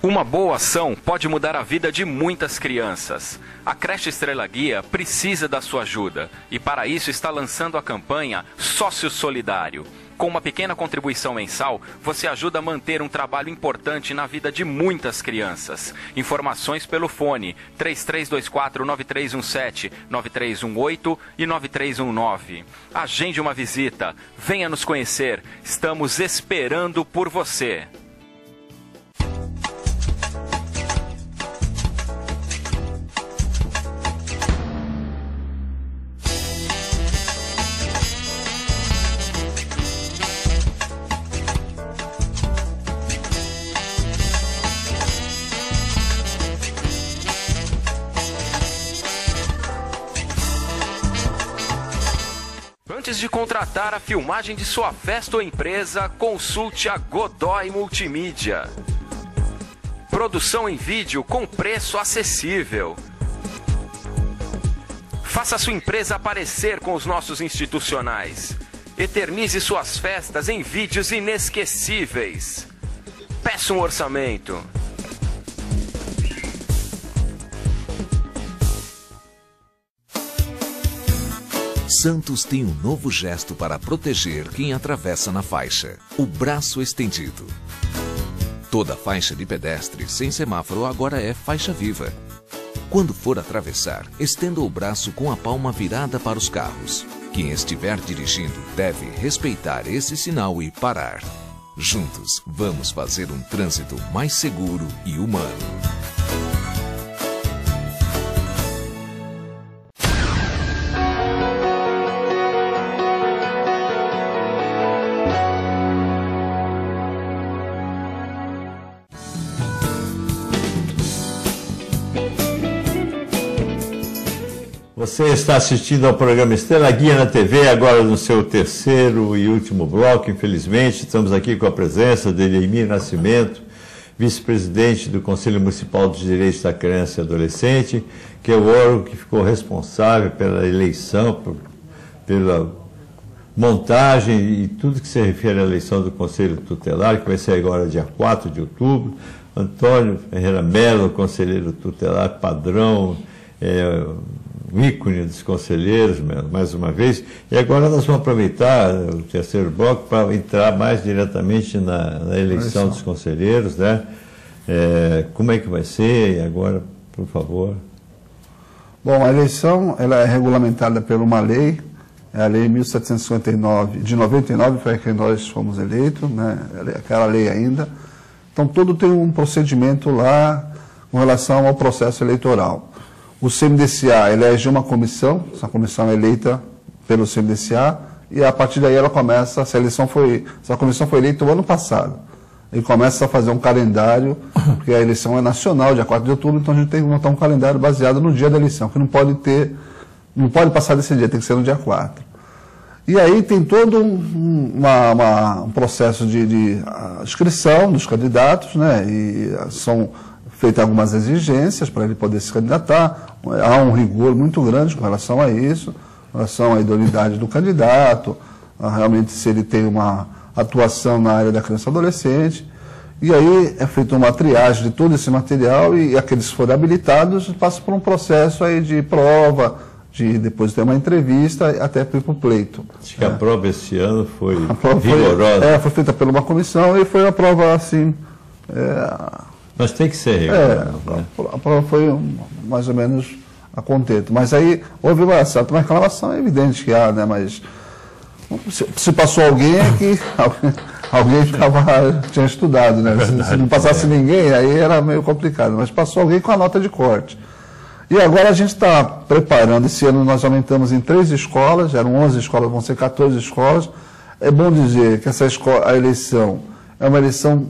Uma boa ação pode mudar a vida de muitas crianças. A creche Estrela Guia precisa da sua ajuda e para isso está lançando a campanha Sócio Solidário. Com uma pequena contribuição mensal, você ajuda a manter um trabalho importante na vida de muitas crianças. Informações pelo fone 3324-9317, 9318 e 9319. Agende uma visita, venha nos conhecer, estamos esperando por você. Antes de contratar a filmagem de sua festa ou empresa, consulte a Godoy Multimídia. Produção em vídeo com preço acessível. Faça sua empresa aparecer com os nossos institucionais. Eternize suas festas em vídeos inesquecíveis. Peça um orçamento. Santos tem um novo gesto para proteger quem atravessa na faixa: o braço estendido. Toda faixa de pedestre sem semáforo agora é faixa viva. Quando for atravessar, estenda o braço com a palma virada para os carros. Quem estiver dirigindo deve respeitar esse sinal e parar. Juntos, vamos fazer um trânsito mais seguro e humano. Você está assistindo ao programa Estrela Guia na TV, agora no seu terceiro e último bloco, infelizmente. Estamos aqui com a presença de Elimir Nascimento, vice-presidente do Conselho Municipal dos Direitos da Criança e Adolescente, que é o órgão que ficou responsável pela eleição, pela montagem e tudo que se refere à eleição do Conselho Tutelar, que vai ser agora dia 4 de outubro. Antônio Ferreira Mello, conselheiro tutelar padrão, um ícone dos conselheiros, mais uma vez. E agora nós vamos aproveitar o terceiro bloco para entrar mais diretamente na eleição dos conselheiros, né? Como é que vai ser? E agora, por favor. Bom, a eleição ela é regulamentada por uma lei, é a Lei 1759, de 99, foi a que nós fomos eleitos, né? Aquela lei ainda. Então, todo tem um procedimento lá com relação ao processo eleitoral. O CMDCA elege uma comissão, essa comissão é eleita pelo CMDCA, e a partir daí ela começa, essa comissão foi eleita o ano passado, e começa a fazer um calendário, porque a eleição é nacional, dia 4 de outubro, então a gente tem que montar um calendário baseado no dia da eleição, que não pode passar desse dia, tem que ser no dia 4. E aí tem todo um processo de inscrição dos candidatos, né, e são feitas algumas exigências para ele poder se candidatar. Há um rigor muito grande com relação a isso, com relação à idoneidade do candidato, realmente se ele tem uma atuação na área da criança e adolescente. E aí é feita uma triagem de todo esse material e aqueles que forem habilitados passam por um processo aí de prova, de depois ter uma entrevista até para ir para o pleito. Acho que a prova esse ano foi rigorosa. Foi feita por uma comissão e foi uma prova assim... Mas tem que ser rigorosa. A prova foi mais ou menos a contento. Mas aí houve uma certa reclamação, é evidente que há, né? Mas se passou alguém é que alguém tinha estudado, né? Se não passasse ninguém, aí era meio complicado. Mas passou alguém com a nota de corte. E agora a gente está preparando, esse ano nós aumentamos em 3 escolas, eram 11 escolas, vão ser 14 escolas. É bom dizer que a eleição é uma eleição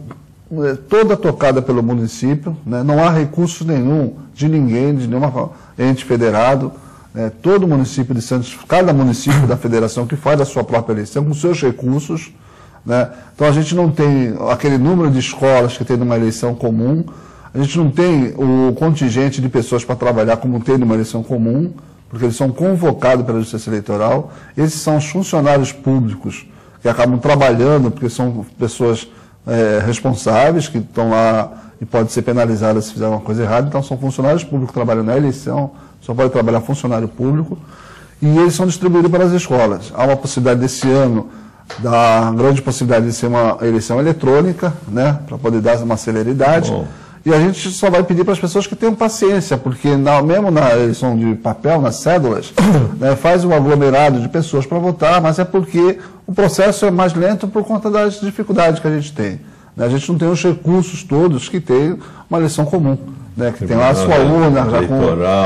toda tocada pelo município, né? Não há recurso nenhum de ninguém, de nenhum ente federado. Todo município de Santos, cada município da federação que faz a sua própria eleição com seus recursos, né? Então a gente não tem aquele número de escolas que tem numa eleição comum, a gente não tem o contingente de pessoas para trabalhar como tem numa eleição comum, porque eles são convocados pela Justiça Eleitoral. Esses são os funcionários públicos que acabam trabalhando, porque são pessoas responsáveis, que estão lá e podem ser penalizadas se fizer uma coisa errada. Então são funcionários públicos trabalhando na eleição, só pode trabalhar funcionário público, e eles são distribuídos para as escolas. Há uma possibilidade desse ano, uma grande possibilidade de ser uma eleição eletrônica, né, para poder dar uma celeridade. Bom. E a gente só vai pedir para as pessoas que tenham paciência, porque mesmo na eleição de papel, nas cédulas, né, faz um aglomerado de pessoas para votar, mas é porque o processo é mais lento por conta das dificuldades que a gente tem. Né? A gente não tem os recursos todos que tem uma eleição comum, né, que tem lá a sua urna,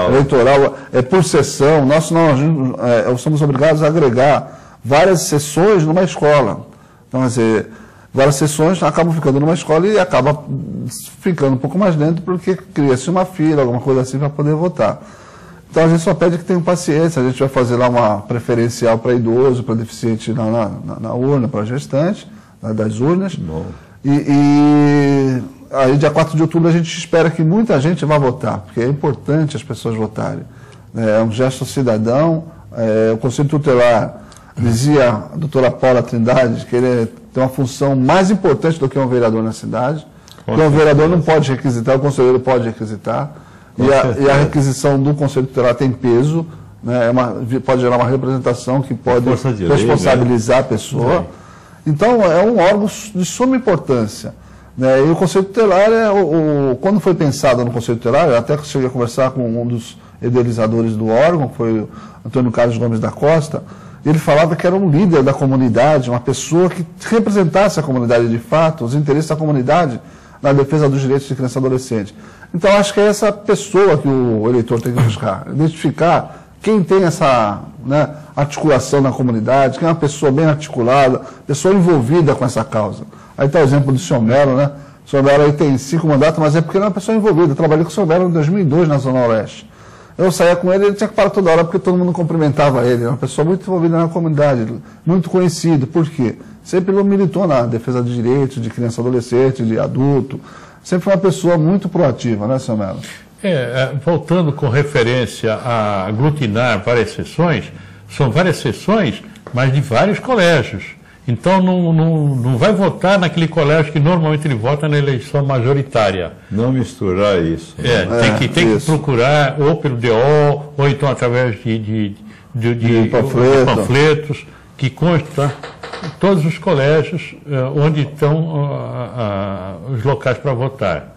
eleitoral, por sessão. Nós somos obrigados a agregar várias sessões numa escola. Então, quer dizer, várias sessões acabam ficando numa escola e acaba ficando um pouco mais lento porque cria-se uma fila, alguma coisa assim para poder votar. Então a gente só pede que tenham paciência, a gente vai fazer lá uma preferencial para idoso, para deficiente na urna, para gestante, das urnas. E aí dia 4 de outubro a gente espera que muita gente vá votar, porque é importante as pessoas votarem. é um gesto cidadão. O Conselho Tutelar, dizia a doutora Paula Trindade, que ele tem uma função mais importante do que um vereador na cidade. Porque um vereador não pode requisitar, o conselheiro pode requisitar. E a requisição do Conselho Tutelar tem peso, né, pode gerar uma representação que pode responsabilizar a pessoa. Então, é um órgão de suma importância. Né, e o Conselho Tutelar, quando foi pensado no Conselho Tutelar, eu até cheguei a conversar com um dos idealizadores do órgão, foi o Antônio Carlos Gomes da Costa, e ele falava que era um líder da comunidade, uma pessoa que representasse a comunidade de fato, os interesses da comunidade na defesa dos direitos de criança e adolescente. Então, acho que é essa pessoa que o eleitor tem que buscar, identificar quem tem essa, né, articulação na comunidade, quem é uma pessoa bem articulada, pessoa envolvida com essa causa. Aí está o exemplo do senhor Melo, né? O senhor Melo aí tem 5 mandatos, mas é porque ele é uma pessoa envolvida. Eu trabalhei com o senhor Melo em 2002 na Zona Oeste. Eu saía com ele tinha que parar toda hora porque todo mundo cumprimentava ele. É uma pessoa muito envolvida na comunidade, muito conhecido. Por quê? Sempre ele militou na defesa de direitos de criança e adolescente, de adulto. Sempre foi uma pessoa muito proativa, né, senhor Melo? Voltando com referência a aglutinar várias sessões, são várias sessões, mas de vários colégios. Então não vai votar naquele colégio que normalmente ele vota na eleição majoritária. Não misturar isso. Tem que procurar ou pelo DO, ou então através de panfletos, que constam todos os colégios onde estão os locais para votar.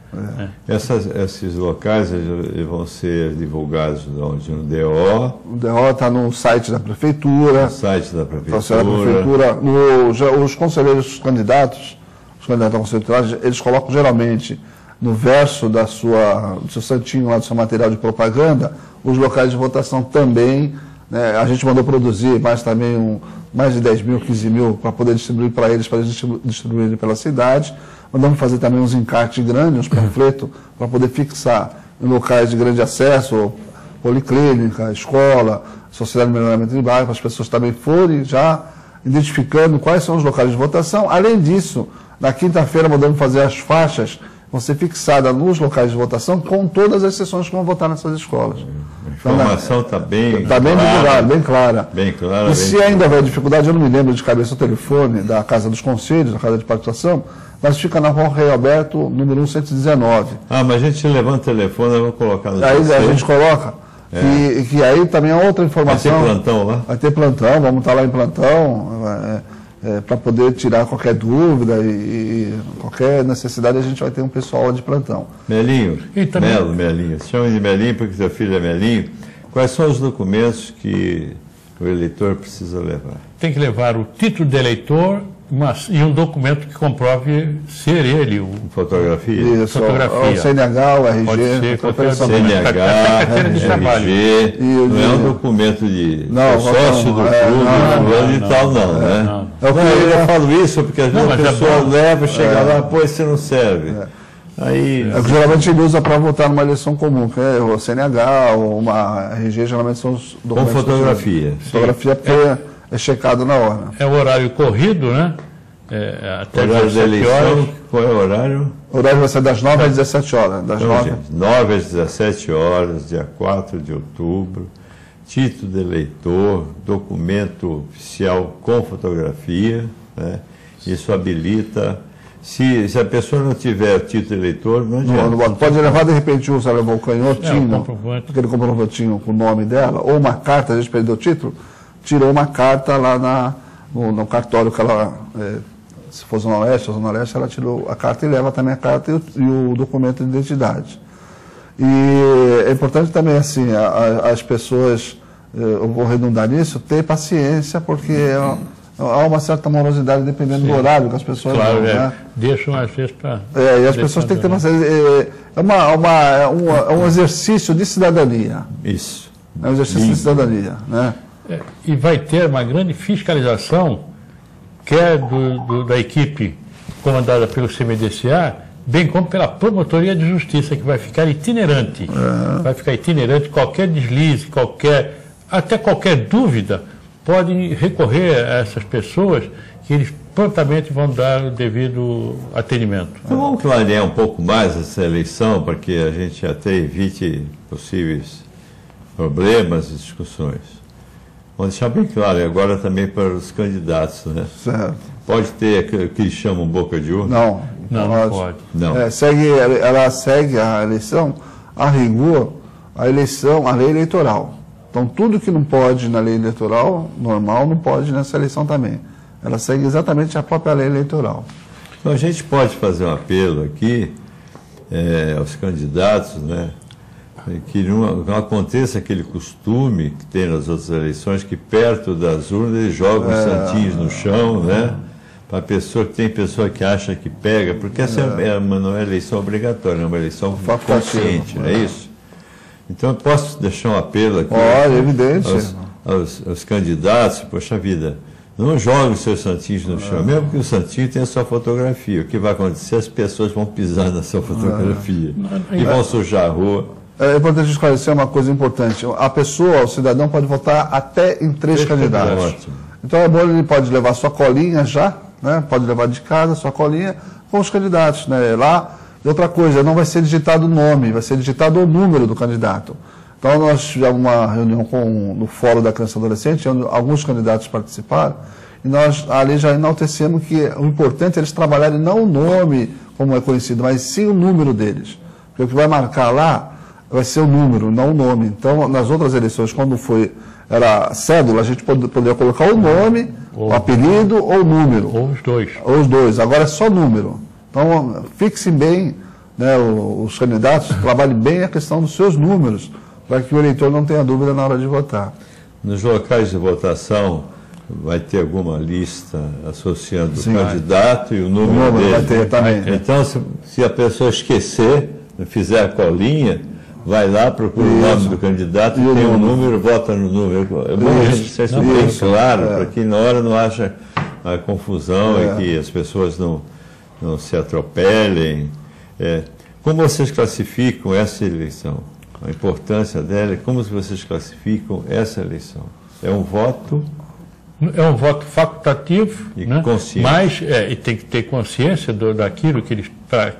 Esses locais vão ser divulgados onde? No DO? O DO está no site da Prefeitura. No site da Prefeitura. Os conselheiros candidatos, os candidatos ao Conselho Tutelar, eles colocam geralmente no verso do seu santinho lá do seu material de propaganda, os locais de votação também. Né, a gente mandou produzir mais de 10 mil, 15 mil para poder distribuir para eles distribuírem pela cidade. Mandamos fazer também uns encartes grandes, uns panfletos, para poder fixar em locais de grande acesso, policlínica, escola, sociedade de melhoramento de bairro, para as pessoas também forem já identificando quais são os locais de votação. Além disso, na quinta-feira mandamos fazer as faixas, vão ser fixadas nos locais de votação com todas as sessões que vão votar nessas escolas. A informação está bem divulgada, bem clara. Bem clara. E se ainda houver dificuldade, eu não me lembro de cabeça o telefone da Casa dos Conselhos, da Casa de Participação, mas fica na Rua Rei Alberto, número 119. Mas a gente levanta o telefone, eu vou colocar no Aí a gente coloca, que aí também é outra informação. Vai ter plantão lá? Vai ter plantão, vamos estar lá em plantão, para poder tirar qualquer dúvida e qualquer necessidade, a gente vai ter um pessoal lá de plantão. Melinho, Melinho, se chama de Melinho porque seu filho é Melinho. Quais são os documentos que o eleitor precisa levar? Tem que levar o título de eleitor e um documento que comprove ser ele. Fotografia? Isso, o CNH, o RG. Pode ser qualquer CNH, RG, não é um documento de sócio do clube, e tal, não, né? Eu falo isso porque às vezes a pessoa leva, chega lá, pô, esse não serve. Aí, geralmente ele usa para votar numa eleição comum, que é o CNH ou uma RG, geralmente são os documentos. Com fotografia. Fotografia porque é checado na hora. É o horário corrido, né? Até as 17 horas. Qual é o horário? O horário vai ser das 9 às 17 horas. Das 9 às 17 horas, dia 4 de outubro. Título de eleitor, documento oficial com fotografia, né? Isso habilita. Se a pessoa não tiver título de eleitor, não adianta. Não pode levar, de repente, você levou o canhotinho, aquele comprovantinho com o nome dela, ou uma carta, a gente perdeu o título, tirou uma carta lá no cartório que ela, se for Zona Oeste, ela tirou a carta e leva também a carta e o documento de identidade. E é importante também, assim, as pessoas, eu vou redundar nisso, ter paciência, porque há uma certa morosidade dependendo do horário que as pessoas vão, né? Deixam às vezes para... e as pessoas têm que ter um exercício de cidadania. Isso. É um exercício de cidadania, né? E vai ter uma grande fiscalização, quer da equipe comandada pelo CMDCA, bem como pela Promotoria de Justiça, que vai ficar itinerante. Vai ficar itinerante, qualquer deslize, até qualquer dúvida, podem recorrer a essas pessoas que eles prontamente vão dar o devido atendimento. Então vamos clarear um pouco mais essa eleição, para que a gente até evite possíveis problemas e discussões. Vamos deixar bem claro, e agora também para os candidatos, né? Certo. Pode ter o que eles chamam boca de urna? Não pode. Não. Ela segue a eleição, a rigor, a lei eleitoral. Então, tudo que não pode na lei eleitoral, normal, não pode nessa eleição também. Ela segue exatamente a própria lei eleitoral. Então, a gente pode fazer um apelo aqui aos candidatos, né? Que não aconteça aquele costume que tem nas outras eleições, que perto das urnas eles jogam os santinhos no chão, né? Para tem pessoa que acha que pega, porque essa não é eleição obrigatória, é uma eleição consciente, não é isso? Então eu posso deixar um apelo aqui evidente. aos candidatos, poxa vida, não joguem os seus santinhos no chão, mesmo que o santinho tenha sua fotografia. O que vai acontecer? As pessoas vão pisar na sua fotografia e vão sujar a rua. É importante esclarecer uma coisa importante. A pessoa, o cidadão, pode votar até em 3 candidatos. Ótimo. Então é bom, ele pode levar sua colinha já, né? Pode levar de casa sua colinha com os candidatos, né? Lá, e outra coisa, não vai ser digitado o nome, vai ser digitado o número do candidato. Então nós tivemos uma reunião no Fórum da Criança e Adolescente, onde alguns candidatos participaram, e nós ali já enaltecemos que o importante é eles trabalharem não o nome, como é conhecido, mas sim o número deles. Porque o que vai marcar lá vai ser o número, não o nome. Então, nas outras eleições, quando era cédula, a gente poderia colocar o nome, o apelido ou o número. Ou os dois. Ou os dois. Agora é só número. Então, fixem bem, né, os candidatos, trabalhem bem a questão dos seus números, para que o eleitor não tenha dúvida na hora de votar. Nos locais de votação, vai ter alguma lista associando o candidato e o número dele? Vai ter também. Então, se a pessoa esquecer, fizer a colinha, vai lá, procura o nome do candidato, tem um número, vota no número. É bom a gente ser bem claro, para que na hora não haja a confusão e que as pessoas não se atropelem. Como vocês classificam essa eleição? A importância dela é como vocês classificam essa eleição? É um voto? É um voto facultativo, e né? consciente. Mas e tem que ter consciência daquilo que ele está...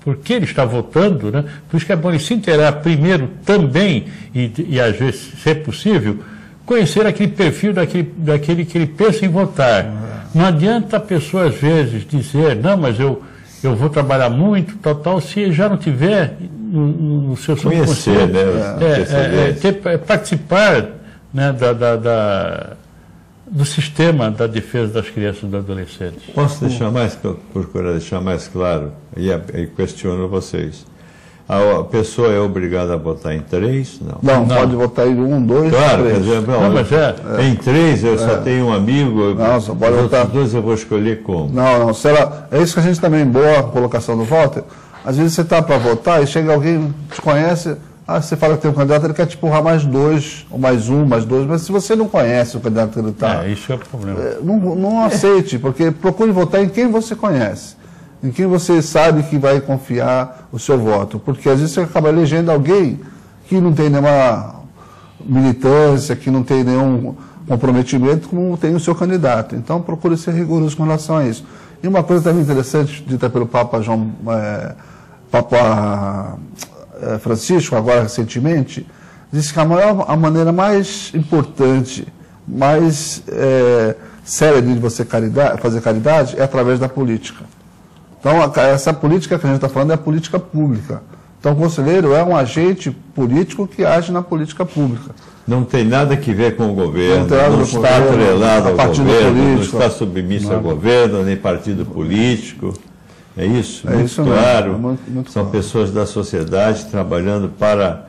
Por que ele está votando, né? Por isso que é bom ele se inteirar primeiro também, e às vezes, se é possível, conhecer aquele perfil daquele que ele pensa em votar. Não adianta a pessoa, às vezes, dizer, não, mas eu vou trabalhar muito, tal, se já não tiver no seu conhecer, né? Participar, né, do sistema da defesa das crianças e dos adolescentes. Posso procurar deixar mais claro, e questiono vocês. A pessoa é obrigada a votar em 3? Não, pode votar em 1, 2, claro, 3. Quer dizer, em 3 eu só tenho um amigo, só pode os votar. outros 2 eu vou escolher como? Não, é isso que a gente também, boa colocação do voto. Às vezes você está para votar e chega alguém, te conhece, você fala que tem um candidato, ele quer te empurrar mais 2, ou mais 1, mais 2, mas se você não conhece o candidato que ele está... isso é o problema. Não aceite, porque procure votar em quem você conhece, em quem você sabe que vai confiar o seu voto, porque às vezes você acaba elegendo alguém que não tem nenhuma militância, que não tem nenhum comprometimento como tem o seu candidato. Então procure ser rigoroso com relação a isso. E uma coisa também interessante, dita pelo Papa Francisco, agora recentemente, disse que a maneira mais importante, mais séria de você fazer caridade é através da política. Então, essa política que a gente está falando é a política pública. Então, o conselheiro é um agente político que age na política pública. Não tem nada que ver com o governo, não está atrelado ao governo, não está submisso ao governo, nem partido político. É isso? É isso claro. Muito São claro. pessoas da sociedade trabalhando para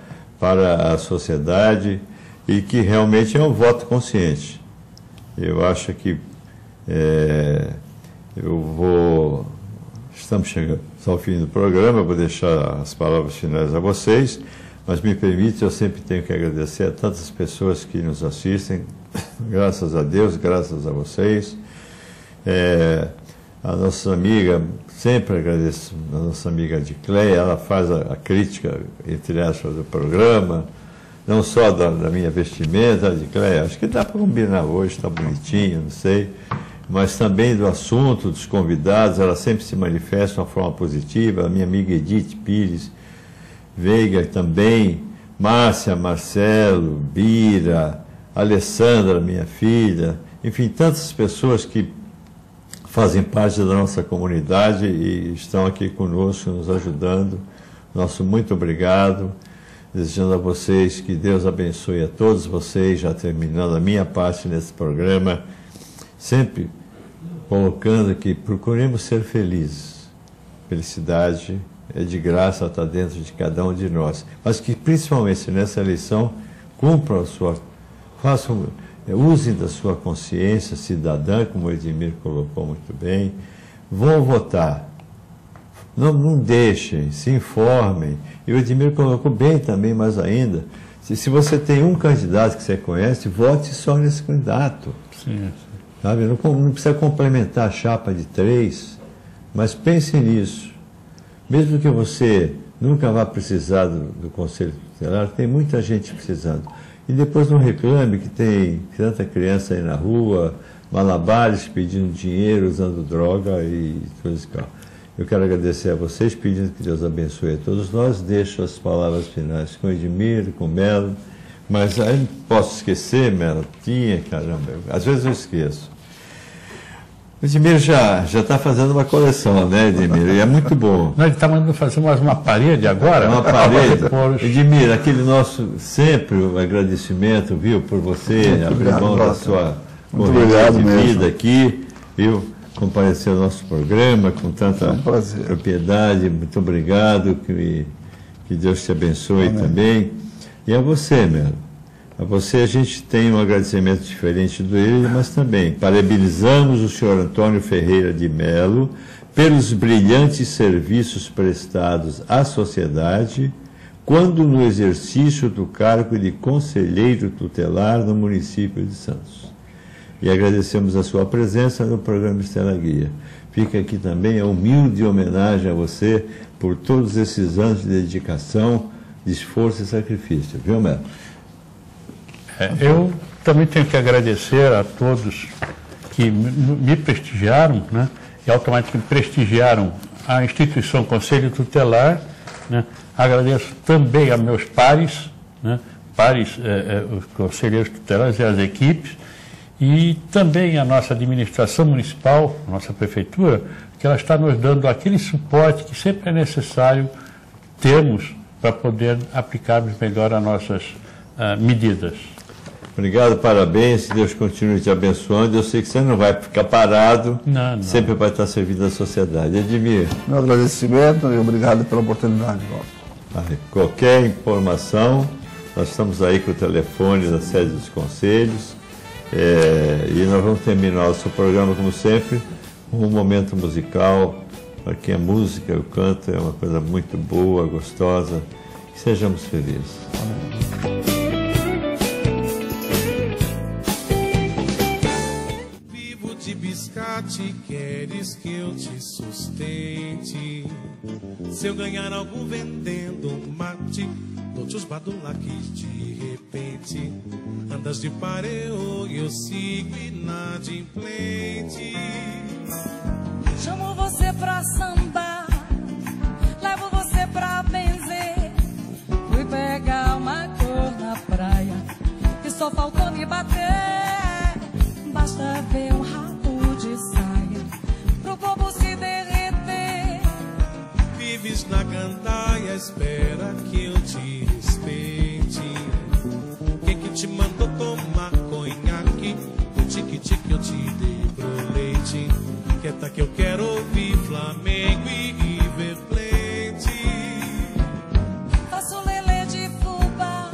a sociedade e que realmente é um voto consciente. Eu acho que estamos chegando ao fim do programa, eu vou deixar as palavras finais a vocês, mas me permite, eu sempre tenho que agradecer a tantas pessoas que nos assistem, graças a Deus, graças a vocês. A nossa amiga, sempre agradeço a nossa amiga Adicleia, ela faz a crítica, entre aspas, do programa, não só da minha vestimenta, Adicleia, acho que dá para combinar hoje, está bonitinho, não sei, mas também do assunto, dos convidados, ela sempre se manifesta de uma forma positiva. A minha amiga Edith Pires Veiga também Márcia, Marcelo, Bira, Alessandra, minha filha, enfim, tantas pessoas que fazem parte da nossa comunidade e estão aqui conosco, nos ajudando. Nosso muito obrigado. Desejando a vocês que Deus abençoe a todos vocês, já terminando a minha parte nesse programa, sempre colocando que procuremos ser felizes. Felicidade é de graça, está dentro de cada um de nós. Mas que principalmente nessa eleição cumpram a sua, usem da sua consciência cidadã, como o Edmir colocou muito bem, vão votar. Não deixem, se informem. E o Edmir colocou bem também, mais ainda, se você tem um candidato que você conhece, vote só nesse candidato. Sim. Sabe? Não precisa complementar a chapa de 3, mas pense nisso. Mesmo que você nunca vá precisar do Conselho Tutelar, tem muita gente precisando. E depois não reclame que tem tanta criança aí na rua, malabares pedindo dinheiro, usando droga e coisas que... Eu quero agradecer a vocês, pedindo que Deus abençoe a todos nós. Deixo as palavras finais com o Edmir, com o Melo, mas aí não posso esquecer, Melo, caramba, às vezes eu esqueço. O Edmir já está fazendo uma coleção, né, Edmir? E é muito bom. Não, ele está mandando fazer mais uma parede agora? Uma parede. Edmir, aquele nosso sempre o agradecimento, viu, por você abrir mão da sua corrida de vida aqui, viu? Comparecer ao nosso programa com tanta propriedade. Muito obrigado, que Deus te abençoe. Amém. Também. E a você, Melo. A você a gente tem um agradecimento diferente do ele, mas também parabenizamos o senhor Antônio Ferreira de Melo pelos brilhantes serviços prestados à sociedade quando no exercício do cargo de conselheiro tutelar no município de Santos. E agradecemos a sua presença no programa Estrela Guia. Fica aqui também a humilde homenagem a você por todos esses anos de dedicação, de esforço e sacrifício. Viu, Melo? Eu também tenho que agradecer a todos que me prestigiaram, né, e automaticamente prestigiaram a instituição Conselho Tutelar, né. Agradeço também a meus pares, né, os conselheiros tutelares e as equipes, e também a nossa administração municipal, a nossa prefeitura, que ela está nos dando aquele suporte que sempre é necessário termos para poder aplicarmos melhor as nossas medidas. Obrigado, parabéns, que Deus continue te abençoando. Eu sei que você não vai ficar parado, não. Sempre vai estar servindo à sociedade. Edmir. Meu agradecimento e obrigado pela oportunidade. Qualquer informação, nós estamos aí com o telefone da sede dos conselhos. E nós vamos terminar o seu programa, como sempre, com um momento musical, porque a música, o canto é uma coisa muito boa, gostosa. Que sejamos felizes. Vivo de biscate, queres que eu te sustente? Se eu ganhar algum vendendo mate, dou-te os badulaques de repente. Andas de pareo e eu sigo inadimplente. Chamo você pra sambar, levo você pra benzer. Fui pegar uma cor na praia e só faltou me bater. Basta ver um rabo de saia pro bobo se derreter. Vives na gandaia, espera que eu te respeite. Quem que te mandou tomar conhaque? O tique-tique eu te dei pro leite. Quieta que eu quero ouvir Flamengo e River Plate. Faço lelê de fubá,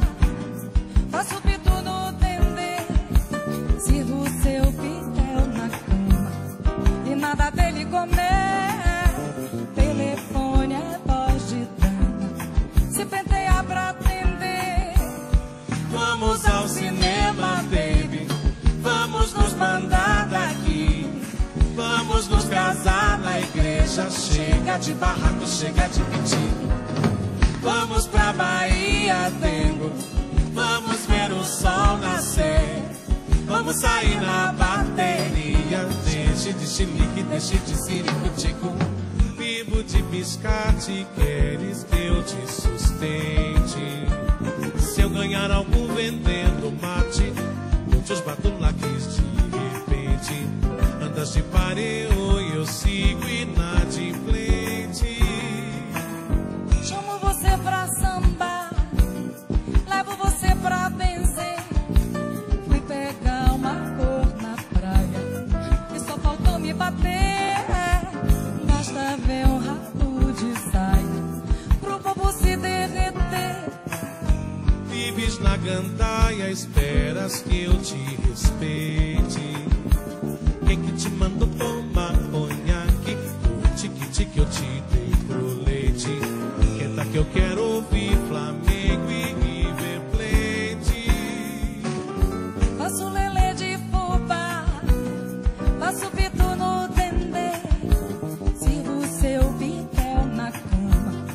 faço pitu no dendê. Sirvo seu pitel na cama e nada dele comer. Telefone é voz de dama, se penteia pra atender. Vamos ao cinema, baby, vamos nos mandar daqui. Vamos nos casar na igreja, chega de barraco, chega de pedir. Vamos pra Bahia, Dengo, vamos ver o sol nascer. Vamos sair na bateria, deixe de chilique, deixe de ciricutico. Vivo de biscate, queres que eu te sustente? ganhar algo vendendo mate. Muitos batulaques de repente. Andas de pareo e eu sigo inadimplente. Chamo você pra sambar, levo você pra benzer. Fui pegar uma cor na praia e só faltou me bater. Basta ver um rabo de saia pro povo se derreter. Vives na gandaia, esperas que eu te respeite. Quem que te mandou tomar conhaque? O tique-tique eu te dei pro leite. Quenta que eu quero ouvir Flamengo e River Plate. Faço lelê de fubá, faço pito no dendê. Sirvo seu pitel na cama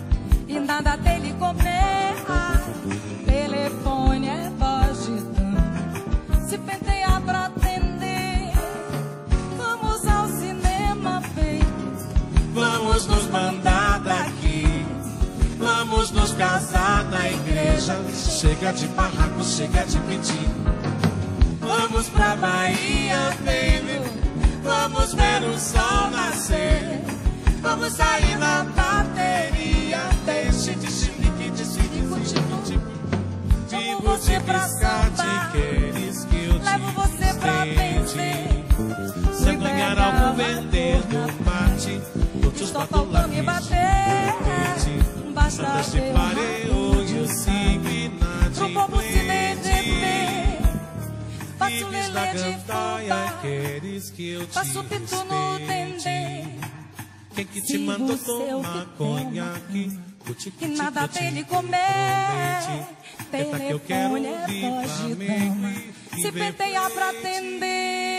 e nada dele comer. Telefone é voz de dama, se pentear pra atender. Vamos ao cinema, baby. Vamos nos mandar daqui. Vamos nos casar na igreja. Chega de barraco, chega de pedir. Vamos pra Bahia, baby. Vamos ver o sol nascer. Vamos sair na bateria. Deixe de chilique, de chilique. Vivo de biscate, queres que eu te levo você pra benzer. Se ganhar algo vendendo mate. Outros Só faltou me bater. Basta Andas de ver um pareo e eu sigo pro povo se inadimplente. derreter. Faço Vives na lelê de gandaia, fubá, queres que eu te faço pito no dendê. respeite. Quem que te Sigo mandou seu tomar pitel conhaque? e nada dele comer. Tenta que eu quero Telefone é ouvir voz de Flamengo dama, e se River pentear pra Plate. atender.